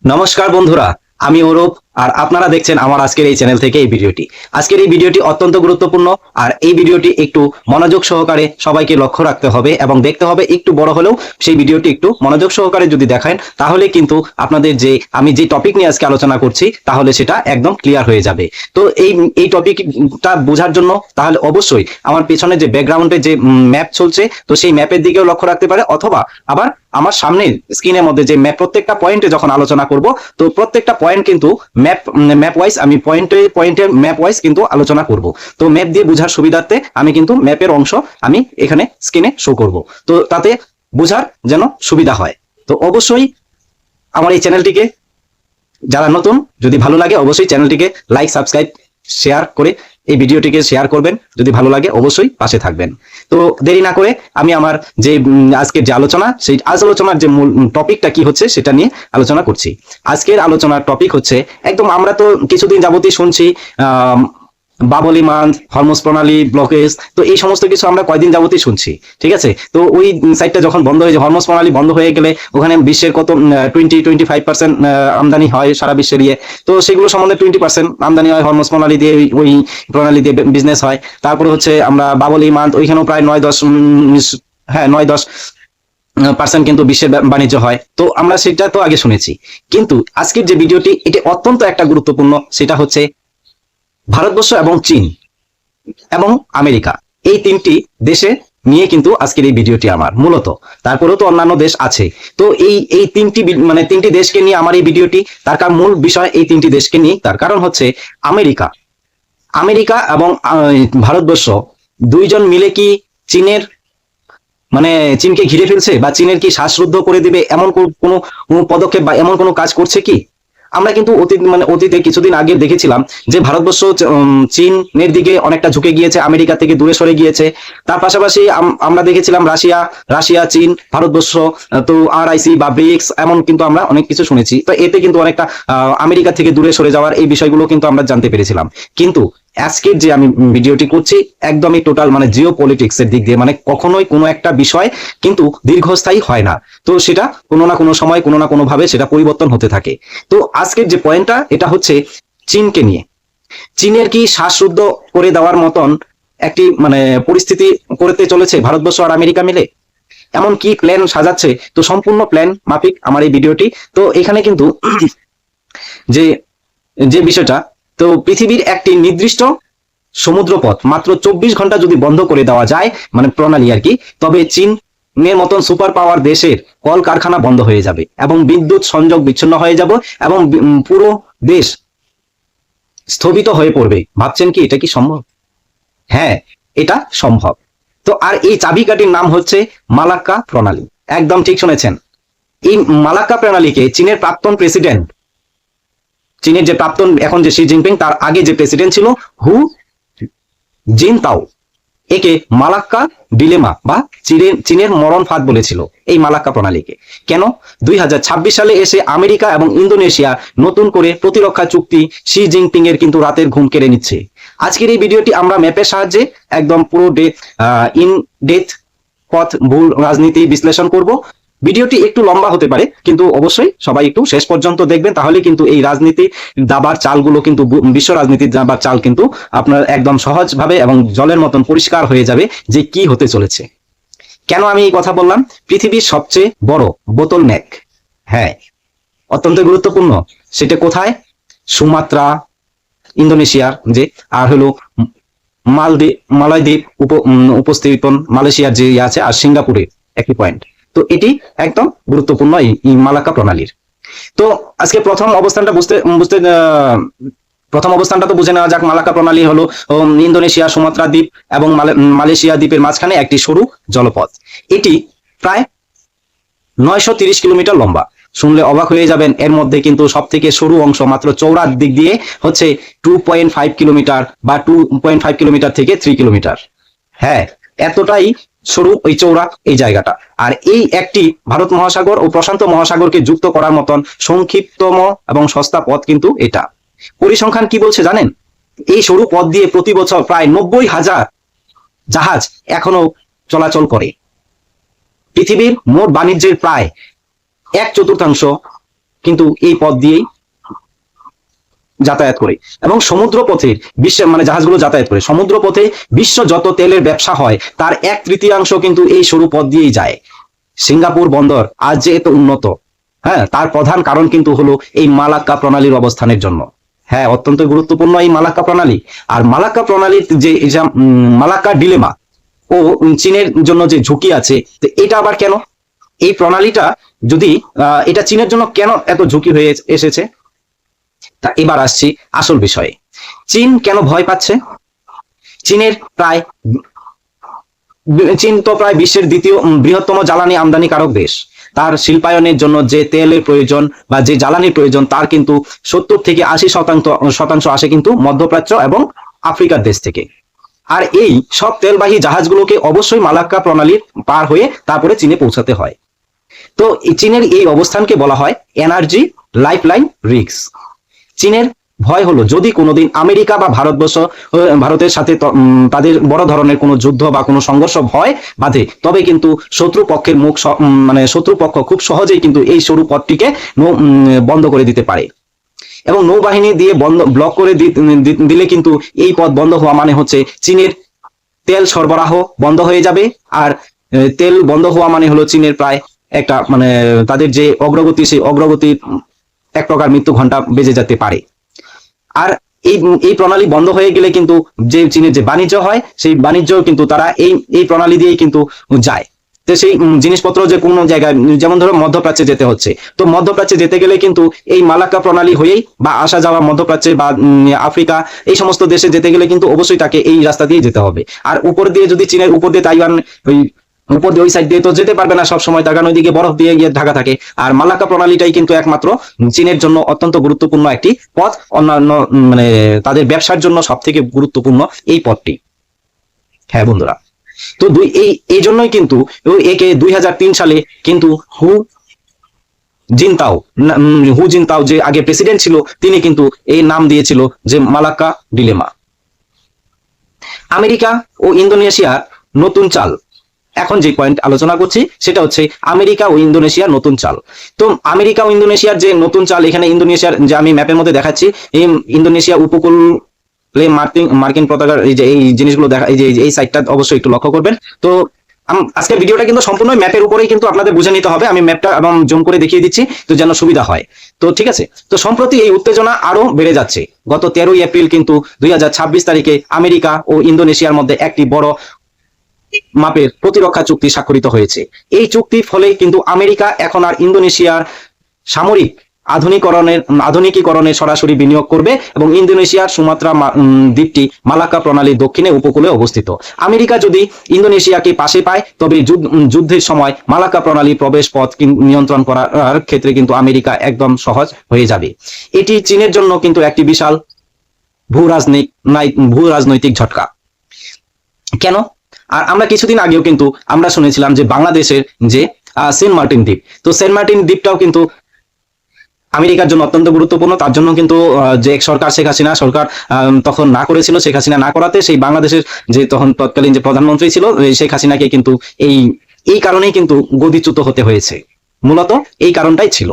নমস্কার বন্ধুরা, আমি অরূপ আর আপনারা দেখছেন আমার আজকের এই চ্যানেল থেকে এই ভিডিওটি। আজকের এই ভিডিওটি অত্যন্ত গুরুত্বপূর্ণ আর এই ভিডিওটি একটু মনোযোগ সহকারে সবাইকে লক্ষ্য রাখতে হবে এবং দেখতে হবে। একটু বড় হলেও সেই ভিডিওটি একটু মনোযোগ সহকারে যদি দেখেন তাহলে কিন্তু আপনাদের আমি যে টপিক নিয়ে আজকে আলোচনা করছি তাহলে সেটা একদম ক্লিয়ার হয়ে যাবে। তো এই টপিকটা বোঝার জন্য তাহলে অবশ্যই আমার পেছনে যে ব্যাকগ্রাউন্ডে যে ম্যাপ চলছে তো সেই ম্যাপের দিকেও লক্ষ্য রাখতে পারে, অথবা আবার আমার সামনে স্ক্রিনের মধ্যে যে ম্যাপ প্রত্যেকটা পয়েন্টে যখন আলোচনা করব তো প্রত্যেকটা পয়েন্ট কিন্তু ম্যাপ ওয়াইজ আমি পয়েন্টের ম্যাপ ওয়াইজ কিন্তু আলোচনা করব। তো ম্যাপ দিয়ে বোঝার সুবিধার্থে আমি কিন্তু ম্যাপের অংশ আমি এখানে স্ক্রিনে শো করব, তো তাতে বোঝার যেন সুবিধা হয়। তো অবশ্যই আমার এই চ্যানেলটিকে যারা নতুন, যদি ভালো লাগে অবশ্যই চ্যানেলটিকে লাইক, সাবস্ক্রাইব, শেয়ার করে এই ভিডিওটিকে শেয়ার করবেন। যদি ভালো লাগে অবশ্যই পাশে থাকবেন। তো দেরি না করে আমি আমার যে আজকের যে আলোচনা, সেই আলোচনার যে মূল টপিকটা কি হচ্ছে সেটা নিয়ে আলোচনা করছি। আজকের আলোচনার টপিক হচ্ছে, একদম আমরা তো কিছুদিন যাবতই শুনছি বাবলি মান্থ, হরমোজ প্রণালী ব্লকেজ, তো এই সমস্ত কিছু আমরা কয়দিন যাবতই শুনছি, ঠিক আছে। তো ওই সাইটটা যখন বন্ধ হয়ে যায়, হরমোজ প্রণালী বন্ধ হয়ে গেলে ওখানে বিশ্বের কত 25% আমদানি হয় সারা বিশ্বের তো সেগুলো সম্বন্ধে 20% আমদানি হয় হরমোজ প্রণালী দিয়ে, ওই প্রণালী দিয়ে বিজনেস হয়। তারপরে হচ্ছে আমরা বাবলি মান্থ, ওইখানেও প্রায় 9-10% কিন্তু বিশ্বের বাণিজ্য হয়। তো আমরা সেটা তো আগে শুনেছি, কিন্তু আজকের যে ভিডিওটি এটা অত্যন্ত একটা গুরুত্বপূর্ণ, সেটা হচ্ছে ভারতবর্ষ এবং চীন এবং আমেরিকা, এই তিনটি দেশে নিয়ে কিন্তু আজকের এই ভিডিওটি আমার মূলত। তারপরেও তো অন্যান্য দেশ আছে। তো এই তিনটি দেশকে নিয়ে আমার এই ভিডিওটি। তার কারণ মূল বিষয় এই তিনটি দেশকে নিয়ে, তার কারণ হচ্ছে আমেরিকা আমেরিকা এবং ভারতবর্ষ দুইজন মিলে কি চীনের চীনকে ঘিরে ফেলছে, বা চীনের কি শ্বাসরুদ্ধ করে দিবে এমন কোনো পদক্ষেপ বা এমন কোনো কাজ করছে কি? আমরা কিন্তু অতীতে কিছুদিন আগে দেখেছিলাম যে ভারতবর্ষ চীনের দিকে অনেকটা ঝুঁকে গিয়েছে, আমেরিকা থেকে দূরে সরে গিয়েছে। তার পাশাপাশি আমরা দেখেছিলাম রাশিয়া চীন ভারতবর্ষ, তো RIC বা ব্রিক্স, এমন কিন্তু আমরা অনেক কিছু শুনেছি। তো এতে কিন্তু অনেকটা আমেরিকা থেকে দূরে সরে যাওয়ার এই বিষয়গুলো কিন্তু আমরা জানতে পেরেছিলাম। কিন্তু আজকের যে আমি ভিডিওটি করছি একদমই টোটাল জিও পলিটিক্স এর দিক দিয়ে, কখনোই কোনো একটা বিষয় কিন্তু দীর্ঘস্থায়ী হয় না। তো সেটা কোনো না কোনো সময় কোনো না কোনো ভাবে সেটা পরিবর্তন হতে থাকে। তো আজকের যে পয়েন্টটা এটা হচ্ছে চীনকে নিয়ে। চীনের কি শ্বাসরুদ্ধ করে দেওয়ার মতন একটি পরিস্থিতি করতে চলেছে ভারতবর্ষ আর আমেরিকা মিলে? এমন কি প্ল্যান সাজাচ্ছে? তো সম্পূর্ণ প্ল্যান মাফিক আমার এই ভিডিওটি। তো এখানে কিন্তু যে যে বিষয়টা, তো পৃথিবীর একটি নির্দিষ্ট সমুদ্রপথ মাত্র 24 ঘন্টা যদি বন্ধ করে দেওয়া যায়, প্রণালী আর কি, তবে চীনের মতন সুপার পাওয়ার দেশের কল কারখানা বন্ধ হয়ে যাবে এবং বিদ্যুৎ সংযোগ বিচ্ছিন্ন হয়ে যাব এবং পুরো দেশ স্থগিত হয়ে পড়বে। ভাবছেন কি এটা কি সম্ভব? হ্যাঁ, এটা সম্ভব। তো আর এই চাবিকাঠির নাম হচ্ছে মালাক্কা প্রণালী। একদম ঠিক শুনেছেন। এই মালাক্কা প্রণালীকে চীনের যে প্রাক্তন এখন যে শি জিনপিং, তার আগে যে প্রেসিডেন্ট ছিল হু জিনতাও, একে মালাক্কা ডিলেমা বা চীনের মরণ ফাঁদ বলেছিল এই মালাক্কা প্রণালীকে। কেন? 2026 সালে এসে আমেরিকা এবং ইন্দোনেশিয়া নতুন করে প্রতিরক্ষা চুক্তি শি জিনপিং এর কিন্তু রাতের ঘুম কেড়ে নিচ্ছে। আজকের এই ভিডিওটি আমরা ম্যাপের সাহায্যে একদম পুরো ইন ডেপথ পথ ভুল রাজনীতি বিশ্লেষণ করব। ভিডিওটি একটু লম্বা হতে পারে, কিন্তু অবশ্যই সবাই একটু শেষ পর্যন্ত দেখবেন, তাহলে কিন্তু এই রাজনীতি দাবার চালগুলো কিন্তু, বিশ্ব রাজনীতির দাবার চাল কিন্তু আপনার একদম সহজভাবে এবং জলের মতন পরিষ্কার হয়ে যাবে যে কি হতে চলেছে। কেন আমি এই কথা বললাম? পৃথিবীর সবচেয়ে বড় বোতল নেক, হ্যাঁ, অত্যন্ত গুরুত্বপূর্ণ। সেটা কোথায়? সুমাত্রা, ইন্দোনেশিয়ার যে, আর হলো মালদ্বীপ উপস্থিতন, মালয়েশিয়ার যে আছে, আর সিঙ্গাপুরে একটি পয়েন্ট। তো এটি একদম গুরুত্বপূর্ণ এই মালাক্কা প্রণালীর। তো আজকে প্রথম অবস্থানটা তো বুঝে নেওয়া যাক। মালাক্কা প্রণালী হলো ইন্দোনেশিয়া, সুমাত্রা দ্বীপ এবং মালয়েশিয়া দ্বীপের মাঝখানে একটি সরু জলপথ। এটি প্রায় 930 কিলোমিটার লম্বা। শুনলে অবাক হয়ে যাবেন, এর মধ্যে কিন্তু সব থেকে সরু অংশ মাত্র চৌড়ার দিক দিয়ে হচ্ছে 2.5 কিলোমিটার বা 2.5 কিলোমিটার থেকে 3 কিলোমিটার। হ্যাঁ, এতটাই সরু ওই চৌড়া এই জায়গাটা। আর এই একটি ভারত মহাসাগর ও প্রশান্ত মহাসাগরকে যুক্ত করার মতন সংক্ষিপ্ততম এবং সস্তা পথ কিন্তু এটা। পরিসংখ্যান কি বলছে জানেন? এই সরু পথ দিয়ে প্রতি বছর প্রায় 90,000 জাহাজ এখনো চলাচল করে। পৃথিবীর মোট বাণিজ্যের প্রায় 1/4 কিন্তু এই পথ দিয়েই যাতায়াত করে। এবং সমুদ্র পথে বিশ্বের মানে জাহাজগুলো যাতায়াত করে সমুদ্র পথে বিশ্ব যত তেলের ব্যবসা হয় তার 1/3 কিন্তু এই সরু পথ দিয়েই যায়। সিঙ্গাপুর বন্দর আজ যে এত উন্নত, হ্যাঁ, তার প্রধান কারণ কিন্তু হলো এই মালাক্কা প্রণালীর অবস্থানের জন্য। হ্যাঁ, অত্যন্ত গুরুত্বপূর্ণ এই মালাক্কা প্রণালী। আর মালাক্কা প্রণালীর যে মালাক্কা ডিলেমা ও চীনের জন্য যে ঝুঁকি আছে, তো এটা আবার কেন? এই প্রণালীটা যদি এটা চীনের জন্য কেন এত ঝুঁকি হয়ে এসেছে, তা এবার আসছি আসল বিষয়ে। চীন কেন ভয় পাচ্ছে? চীন তো প্রায় বিশ্বের দ্বিতীয় বৃহত্তম জ্বালানি আমদানিকারক দেশ। তার শিল্পায়নের জন্য যে তেলের প্রয়োজন বা যে জ্বালানির প্রয়োজন তার কিন্তু 70 থেকে 80% আসে কিন্তু মধ্যপ্রাচ্য এবং আফ্রিকার দেশ থেকে। আর এই সব তেলবাহী জাহাজগুলোকে অবশ্যই মালাক্কা প্রণালীর পার হয়ে তারপরে চীনে পৌঁছাতে হয়। তো চীনের এই অবস্থানকে বলা হয় এনার্জি লাইফলাইন রিস্ক। চীনের ভয় হলো যদি কোনোদিন আমেরিকা বা ভারতের সাথে তাদের বড় ধরনের কোনো যুদ্ধ বা কোনো সংঘর্ষ ভয় বাঁধে, তবে কিন্তু শত্রুপক্ষের শত্রুপক্ষ খুব সহজেই কিন্তু এই সরু পথটিকে বন্ধ করে দিতে পারে। এবং নৌবাহিনী দিয়ে ব্লক করে দিলে কিন্তু এই পথ বন্ধ হওয়া মানে হচ্ছে চীনের তেল সরবরাহ বন্ধ হয়ে যাবে। আর তেল বন্ধ হওয়া মানে হলো চীনের প্রায় একটা মানে তাদের যে অগ্রগতি, সেই অগ্রগতির এক প্রকার মৃত্যু ঘন্টা বেজে যেতে পারে। আর এই প্রণালী বন্ধ হয়ে গেলে কিন্তু যে চীনের যে বাণিজ্য হয়, সেই বাণিজ্য কিন্তু তারা এই প্রণালী দিয়েই কিন্তু যায়। তো সেই জিনিসপত্র যে কোনো জায়গায়, যেমন ধরো মধ্যপ্রাচ্যে যেতে হচ্ছে, তো মধ্যপ্রাচ্যে যেতে গেলে কিন্তু এই মালাক্কা প্রণালী হয়েই বা আসা যাওয়া মধ্যপ্রাচ্যে বা আফ্রিকা এই সমস্ত দেশে যেতে গেলে কিন্তু অবশ্যই তাকে এই রাস্তা দিয়ে যেতে হবে। আর উপর দিয়ে যদি চীনের উপর দিয়ে তাইওয়ান উপর দিয়ে ওই সাইড দিয়ে তো যেতে পারবে না সব সময়, তার কারণ ওইদিকে বরফ দিয়ে গিয়ে ঢাকা থাকে। আর মালাক্কা প্রণালীটাই কিন্তু একমাত্র চীনের জন্য অত্যন্ত গুরুত্বপূর্ণ একটি পথ, অন্যান্য মানে তাদের ব্যবসার জন্য সব থেকে গুরুত্বপূর্ণ এই পথটি। হ্যাঁ বন্ধুরা, তো এই জন্যই কিন্তু একে 2003 সালে কিন্তু হু জিনতাও যে আগে প্রেসিডেন্ট ছিল, তিনি কিন্তু এই নাম দিয়েছিল যে মালাক্কা ডিলেমা। আমেরিকা ও ইন্দোনেশিয়ার নতুন চাল। এখন যে পয়েন্ট আলোচনা করছি সেটা হচ্ছে আমেরিকা ও ইন্দোনেশিয়ার নতুন চাল। তো আমেরিকা ও ইন্দোনেশিয়ার যে নতুন চাল, এখানে ইন্দোনেশিয়ার যে আমি ম্যাপের মধ্যে দেখাচ্ছি, এই ইন্দোনেশিয়া উপকূল মার্কিন পতাকার এই জিনিসগুলো দেখা, এই সাইডটা অবশ্যই একটু লক্ষ্য করবেন। তো আজকের ভিডিওটা কিন্তু সম্পূর্ণ ম্যাপের উপরেই কিন্তু আপনাদের বুঝে নিতে হবে। আমি ম্যাপটা এবং জুম করে দেখিয়ে দিচ্ছি তো যেন সুবিধা হয়। তো ঠিক আছে, তো সম্প্রতি এই উত্তেজনা আরো বেড়ে যাচ্ছে। গত 13 এপ্রিল কিন্তু 2026 তারিখে আমেরিকা ও ইন্দোনেশিয়ার মধ্যে একটি বড় মাপের প্রতিরক্ষা চুক্তি স্বাক্ষরিত হয়েছে। এই চুক্তির ফলে কিন্তু আমেরিকা এখন আর ইন্দোনেশিয়ার সামরিক আধুনিকীকরণে সরাসরি বিনিয়োগ করবে এবং ইন্দোনেশিয়ার সুমাত্রা দ্বীপটি মালাক্কা প্রণালীর দক্ষিণে উপকূলে অবস্থিত। আমেরিকা যদি ইন্দোনেশিয়াকে পাশে পায়, তবে যুদ্ধের সময় মালাক্কা প্রণালীর প্রবেশ পথ নিয়ন্ত্রণ করার ক্ষেত্রে কিন্তু আমেরিকা একদম সহজ হয়ে যাবে। এটি চীনের জন্য কিন্তু একটি বিশাল ভূ রাজনৈতিক ঝটকা। কেন? আর আমরা কিছুদিন আগেও কিন্তু আমরা শুনেছিলাম যে বাংলাদেশের যে সেন্ট মার্টিন দ্বীপ, তো সেন্ট মার্টিন দ্বীপটাও কিন্তু আমেরিকার জন্য অত্যন্ত গুরুত্বপূর্ণ। তার জন্য কিন্তু যে সরকার, শেখ হাসিনা সরকার তখন না করেছিল, শেখ হাসিনা না করাতে সেই বাংলাদেশের যে তখন তৎকালীন যে প্রধানমন্ত্রী ছিল শেখ হাসিনাকে কিন্তু এই কারণেই কিন্তু গদিচ্যুত হতে হয়েছে। মূলত এই কারণটাই ছিল।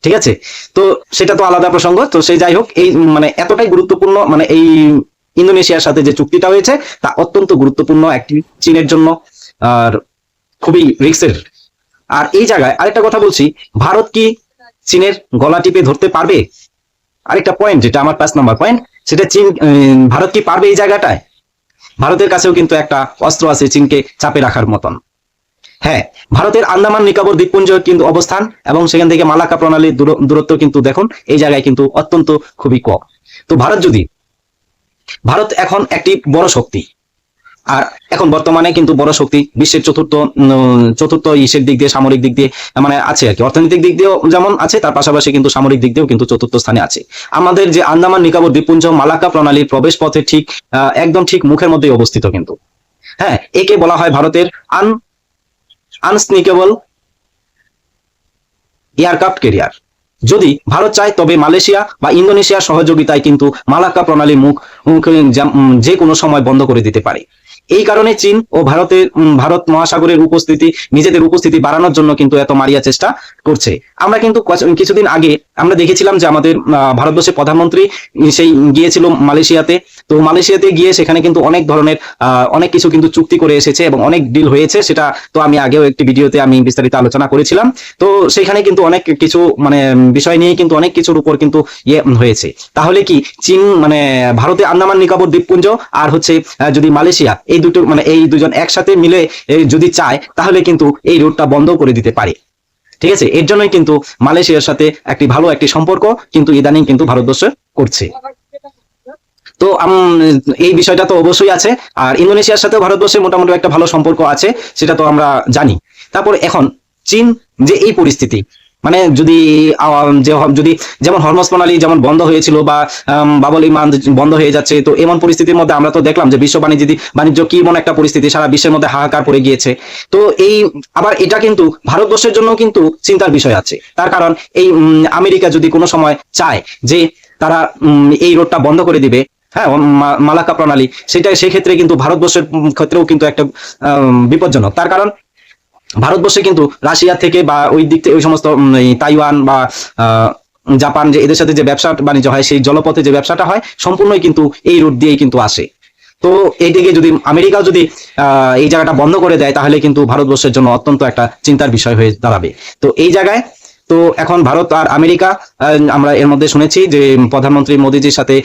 ঠিক আছে, তো সেটা তো আলাদা প্রসঙ্গ। তো সেই যাই হোক, এই মানে এতটাই গুরুত্বপূর্ণ, মানে এই ইন্দোনেশিয়ার সাথে যে চুক্তিটা হয়েছে তা অত্যন্ত গুরুত্বপূর্ণ একটি চীনের জন্য, আর খুবই রিস্কের। আর এই জায়গায় আরেকটা কথা বলছি, ভারত কি চীনের গলা টিপে ধরতে পারবে? আরেকটা পয়েন্ট, যেটা আমার 5 নম্বর পয়েন্ট, সেটা ভারত কি পারবে এই জায়গাটায়? ভারতের কাছেও কিন্তু একটা অস্ত্র আছে চীনকে চাপে রাখার মতন। হ্যাঁ, ভারতের আন্দামান নিকোবর দ্বীপপুঞ্জ কিন্তু অবস্থান এবং সেখান থেকে মালাক্কা প্রণালীর দূরত্ব কিন্তু দেখুন এই জায়গায় কিন্তু অত্যন্ত খুবই কম। তো ভারত এখন একটি বড় শক্তি, আর এখন বর্তমানে কিন্তু বড় শক্তি বিশ্বের চতুর্থ ইসের দিক দিয়ে, সামরিক দিক দিয়ে মানে আছে আর কি। অর্থনৈতিক দিক দিয়েও যেমন আছে, তার পাশাপাশি কিন্তু সামরিক দিক দিয়েও কিন্তু চতুর্থ স্থানে আছে। আমাদের যে আন্দামান নিকোবর দ্বীপপুঞ্জ মালাক্কা প্রণালীর প্রবেশ পথে একদম ঠিক মুখের মধ্যেই অবস্থিত কিন্তু। হ্যাঁ, একে বলা হয় ভারতের আনস্নিকেবল এয়ারক্রাফট ক্যারিয়ার। যদি ভারত চায় তবে মালয়েশিয়া বা ইন্দোনেশিয়ার সহযোগিতায় কিন্তু মালাক্কা প্রণালী মুখ যে কোনো সময় বন্ধ করে দিতে পারে। এই কারণে চীন ও ভারত মহাসাগরের উপস্থিতি, নিজেদের উপস্থিতি বাড়ানোর জন্য কিন্তু এত মারিয়া চেষ্টা করছে। আমরা কিন্তু কিছুদিন আগে আমরা দেখেছিলাম যে আমাদের ভারতবর্ষের প্রধানমন্ত্রী সেই গিয়েছিল মালয়েশিয়াতে। তো মালয়েশিয়াতে গিয়ে সেখানে কিন্তু অনেক ধরনের অনেক কিছু কিন্তু চুক্তি করে এসেছে এবং অনেক ডিল হয়েছে, সেটা তো আমি আগেও একটি ভিডিওতে আমি বিস্তারিত আলোচনা করেছিলাম। তো সেখানে কিন্তু অনেক কিছু মানে বিষয় নিয়ে কিন্তু অনেক কিছুর উপর কিন্তু হয়েছে। তাহলে কি চীন মানে ভারতে আন্দামান নিকোবর দ্বীপপুঞ্জ আর হচ্ছে যদি মালয়েশিয়া, এই দুটো মানে এই দুজন একসাথে মিলে যদি চায় তাহলে কিন্তু এই রুটটা বন্ধ করে দিতে পারে। ঠিক আছে, এর জন্যই কিন্তু মালয়েশিয়ার সাথে একটি ভালো একটি সম্পর্ক কিন্তু ইদানিং কিন্তু ভারতবর্ষ করছে। তো এই বিষয়টা তো অবশ্যই আছে। আর ইন্দোনেশিয়ার সাথেও ভারতবর্ষের মোটামুটি একটা ভালো সম্পর্ক আছে, সেটা তো আমরা জানি। তারপর এখন চীন যে এই পরিস্থিতি, মানে যদি যদি যেমন হরমুজ প্রণালী যেমন বন্ধ হয়েছিল বা বাবল ইমান বন্ধ হয়ে যাচ্ছে, তো এমন পরিস্থিতির মধ্যে আমরা তো দেখলাম যে বিশ্ব বাণিজ্য কি এমন একটা পরিস্থিতি, সারা বিশ্বের মধ্যে হাহাকার পড়ে গিয়েছে। তো এই আবার এটা কিন্তু ভারতবর্ষের জন্য কিন্তু চিন্তার বিষয় আছে। তার কারণ এই আমেরিকা যদি কোনো সময় চায় যে তারা এই রোডটা বন্ধ করে দিবে, হ্যাঁ, মালাক্কা প্রণালী, সেটা সেক্ষেত্রে কিন্তু ভারতবর্ষের ক্ষেত্রেও কিন্তু একটা বিপজ্জনক। তার কারণ ভারতবর্ষে কিন্তু রাশিয়া থেকে বা ওই দিক থেকে ওই সমস্ত তাইওয়ান বা জাপান, যে এদের সাথে যে ব্যবসা বাণিজ্য হয়, সেই জলপথে যে ব্যবসাটা হয় সম্পূর্ণই কিন্তু এই রুট দিয়েই কিন্তু আসে। তো এইদিকে যদি আমেরিকাও যদি এই জায়গাটা বন্ধ করে দেয় তাহলে কিন্তু ভারতবর্ষের জন্য অত্যন্ত একটা চিন্তার বিষয় হয়ে দাঁড়াবে। তো এই জায়গায় তো এখন ভারত আর আমেরিকা, আমরা এর মধ্যে শুনেছি যে প্রধানমন্ত্রী মোদীজির সাথে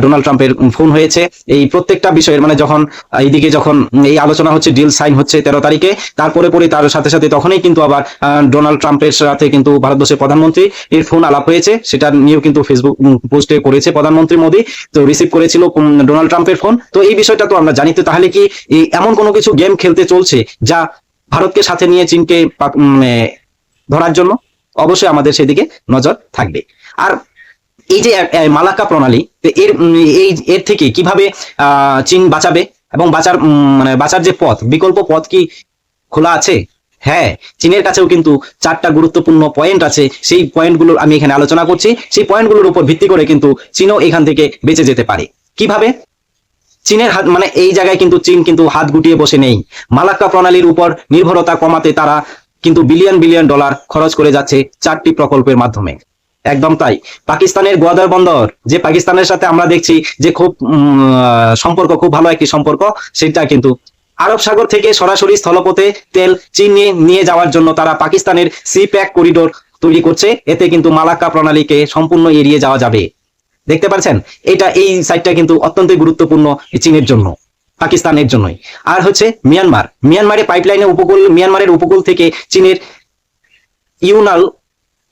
ডোনাল্ড ট্রাম্পের ফোন হয়েছে এই প্রত্যেকটা বিষয়ের, মানে যখন এইদিকে যখন এই আলোচনা হচ্ছে, ডিল সাইন হচ্ছে 13 তারিখে, তারপরে তার সাথে সাথে তখনই কিন্তু আবার ডোনাল্ড ট্রাম্পের সাথে কিন্তু ভারতবর্ষের প্রধানমন্ত্রী এর ফোন আলাপ হয়েছে। সেটা নিয়েও কিন্তু ফেসবুক পোস্টে করেছে প্রধানমন্ত্রী মোদী, তো রিসিভ করেছিল ডোনাল্ড ট্রাম্পের ফোন। তো এই বিষয়টা তো আমরা জানি। তো তাহলে কি এমন কোনো কিছু গেম খেলতে চলছে যা ভারতকে সাথে নিয়ে চীনকে ধরার জন্য? অবশ্যই আমাদের সেদিকে নজর থাকবে। আর এই যে মালাক্কা প্রণালী, এর থেকে কিভাবে চীন বাঁচাবে এবং বাঁচার যে পথ, বিকল্প পথ কি খোলা আছে? হ্যাঁ, চীনের কাছেও কিন্তু 4টা গুরুত্বপূর্ণ পয়েন্ট আছে। সেই পয়েন্টগুলো আমি এখানে আলোচনা করছি। সেই পয়েন্টগুলোর উপর ভিত্তি করে কিন্তু চীনও এখান থেকে বেঁচে যেতে পারে। কিভাবে? চীনের হাত মানে এই জায়গায় কিন্তু চীন কিন্তু হাত গুটিয়ে বসে নেই। মালাক্কা প্রণালীর উপর নির্ভরতা কমাতে তারা কিন্তু বিলিয়ন বিলিয়ন ডলার খরচ করে যাচ্ছে 4টি প্রকল্পের মাধ্যমে। একদম তাই। পাকিস্তানের গোয়াদার বন্দর, যে পাকিস্তানের সাথে আমরা দেখছি যে খুব সম্পর্ক, খুব ভালো একটি সম্পর্ক, সেটা কিন্তু আরব সাগর থেকে সরাসরি স্থলপথে তেল চীনে নিয়ে যাওয়ার জন্য তারা পাকিস্তানের সি প্যাক করিডোর তৈরি করছে। এতে কিন্তু মালাক্কা প্রণালীকে সম্পূর্ণ এড়িয়ে যাওয়া যাবে। দেখতে পাচ্ছেন, এই সাইটটা কিন্তু অত্যন্ত গুরুত্বপূর্ণ চীনের জন্য, পাকিস্তানের জন্যই। আর হচ্ছে মিয়ানমারের পাইপলাইনের মিয়ানমারের উপকূল থেকে চীনের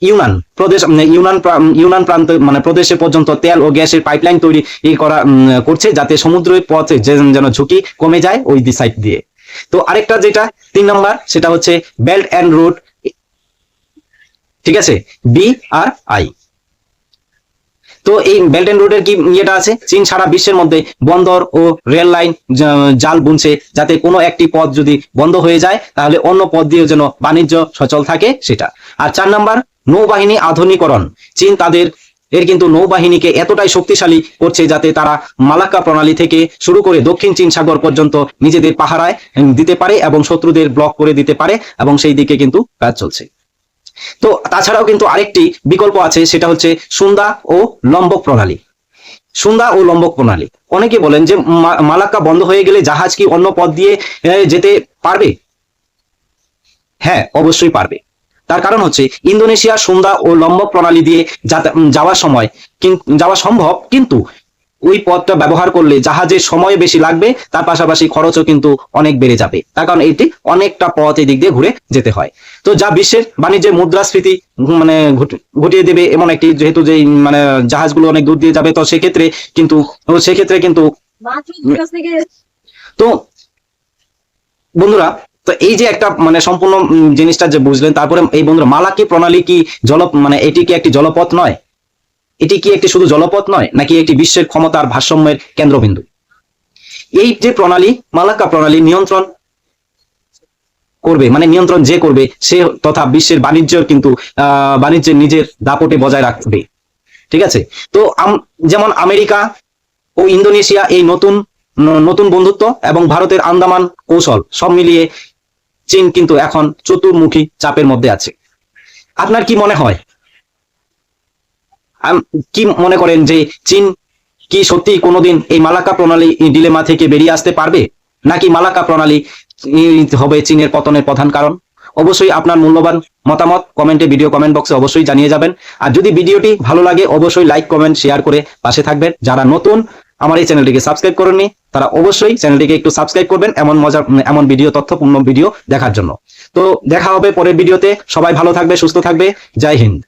ইউনান প্রদেশ, ইউনান প্রান্ত মানে প্রদেশে পর্যন্ত তেল ও গ্যাসের পাইপলাইন তৈরি করছে, যাতে সমুদ্রের পথে যেন ঝুঁকি কমে যায় ওই সাইড দিয়ে। তো আরেকটা যেটা 3 নম্বর, সেটা হচ্ছে বেল্ট অ্যান্ড রোড, ঠিক আছে, BRI। তো এই বেল্ট এন্ড রোডের কি ইয়েটা আছে, চীন সারা বিশ্বের মধ্যে বন্দর ও রেল লাইন জাল বুনছে, যাতে কোনো একটি পথ যদি বন্ধ হয়ে যায় তাহলে অন্য পথ দিয়ে যেন বাণিজ্য সচল থাকে সেটা। আর 4 নম্বর, নৌবাহিনী আধুনিকরণ। চীন এর কিন্তু নৌবাহিনীকে এতটাই শক্তিশালী করছে যাতে তারা মালাক্কা প্রণালী থেকে শুরু করে দক্ষিণ চীন সাগর পর্যন্ত নিজেদের পাহারায় দিতে পারে এবং শত্রুদের ব্লক করে দিতে পারে, এবং সেই দিকে কিন্তু কাজ চলছে। তো তাছাড়াও কিন্তু আরেকটি বিকল্প আছে, সেটা হচ্ছে সুন্দা ও লম্বক প্রণালী। সুন্দা ও লম্বক প্রণালী, অনেকে বলেন যে মালাক্কা বন্ধ হয়ে গেলে জাহাজ কি অন্য পথ দিয়ে যেতে পারবে? হ্যাঁ, অবশ্যই পারবে। তার কারণ হচ্ছে ইন্দোনেশিয়া সুন্দা ও লম্বক প্রণালী দিয়ে যাওয়া সম্ভব, কিন্তু ওই পথটা ব্যবহার করলে জাহাজের সময় বেশি লাগবে, তার পাশাপাশি খরচও কিন্তু অনেক বেড়ে যাবে। তার কারণ এটি অনেকটা পথ এই দিক দিয়ে ঘুরে যেতে হয়। তো যা বিশ্বের বাণিজ্যের মুদ্রাস্ফীতি মানে ঘটিয়ে দেবে এমন একটি, যেহেতু যে মানে জাহাজগুলো অনেক দূর দিয়ে যাবে, তো সেক্ষেত্রে কিন্তু তো বন্ধুরা, তো এই যে একটা মানে সম্পূর্ণ জিনিসটা যে বুঝলেন, তারপরে এই বন্ধুরা, মালাক্কি প্রণালী কি মানে এটি কি একটি জলপথ নয়? এটি কি একটি শুধু জলপথ নয়, নাকি একটি বিশ্বের ক্ষমতার ভারসাম্যের কেন্দ্রবিন্দু? এই যে প্রণালী, মালাক্কা প্রণালী নিয়ন্ত্রণ করবে, মানে নিয়ন্ত্রণ যে করবে সে তথা বিশ্বের বাণিজ্যের নিজের দাপটে বজায় রাখবে। ঠিক আছে। তো যেমন আমেরিকা ও ইন্দোনেশিয়া এই নতুন নতুন বন্ধুত্ব এবং ভারতের আন্দামান কৌশল সব মিলিয়ে চীন কিন্তু এখন চতুর্মুখী চাপের মধ্যে আছে। আপনার কি মনে হয়, কি মনে করেন যে চীন কি সত্যি কোনোদিন এই মালাক্কা প্রণালী ডিলেমা থেকে বেরিয়ে আসতে পারবে, নাকি মালাক্কা প্রণালী হবে চীনের পতনের প্রধান কারণ? অবশ্যই আপনার মূল্যবান মতামত ভিডিও কমেন্ট বক্সে অবশ্যই জানিয়ে যাবেন। আর যদি ভিডিওটি ভালো লাগে অবশ্যই লাইক কমেন্ট শেয়ার করে পাশে থাকবেন। যারা নতুন আমার এই চ্যানেলটিকে সাবস্ক্রাইব করেননি তারা অবশ্যই চ্যানেলটিকে একটু সাবস্ক্রাইব করবেন এমন ভিডিও, তথ্যপূর্ণ ভিডিও দেখার জন্য। তো দেখা হবে পরের ভিডিওতে। সবাই ভালো থাকবে, সুস্থ থাকবে। জয় হিন্দ।